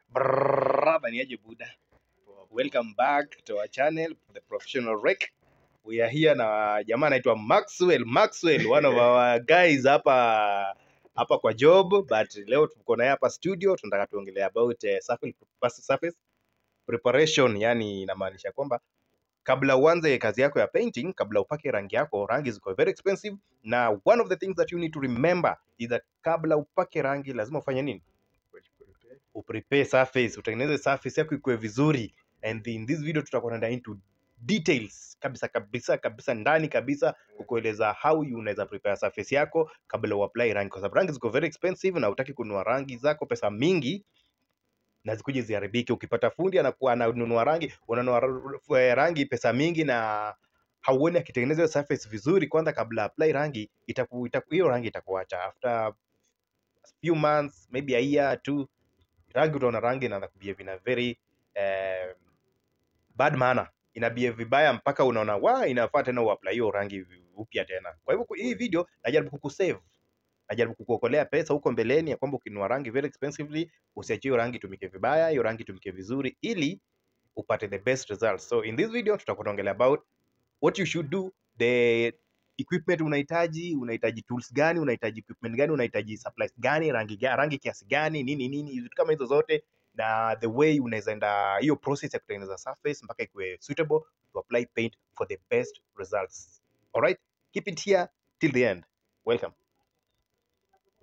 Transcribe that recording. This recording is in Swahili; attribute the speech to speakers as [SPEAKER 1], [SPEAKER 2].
[SPEAKER 1] Brother niaje Buddha. Welcome back to our channel, The Professional Rec. We are here na jamaa anaitwa Maxwell, one of our guys hapa kwa job, but leo tuko naye hapa studio, tunataka tuongelee about surface preparation. Yani inamaanisha kwamba kabla uanze kazi yako ya painting, kabla upake rangi yako, rangi ziko very expensive, na one of the things that you need to remember is that kabla upake rangi lazima ufanye nini? Uprepare surface, utengeneze surface yako ikuwe vizuri. And in this video tutakuwa tunaenda into details kabisa ndani kabisa kukueleza how you unaweza prepare surface yako kabla uapply rangi, kwa sababu rangi ziko very expensive na hutaki kununua rangi zako pesa mingi na zikuje ziharibike. Ukipata fundi anakuwa ananunua rangi, unanunua rangi pesa mingi na hauoni akitengeneza surface vizuri kwanza kabla apply rangi, hiyo rangi itakuacha after few months, maybe a year two, rangi utaona rangi inaanza kubehave in a very bad manner, ina behave vibaya mpaka unaona inafaa tena uapply hiyo rangi upya tena. Kwa hivyo hii video najaribu kukusave, najaribu kukuokolea pesa huko mbeleni, ya kwamba ukinunua rangi very expensively usiachie hiyo rangi tumike vibaya, hiyo rangi tumike vizuri ili upate the best results. So in this video tutakuwa tunaongelea about what you should do, the equipment unahitaji tools gani, unahitaji equipment gani, unahitaji supplies gani, rangi kiasi gani, nini vitu kama hizo zote, na the way unaweza enda hiyo process ya kutengeneza surface mpaka ikuwe suitable to apply paint for the best results. All right, keep it here till the end. Welcome.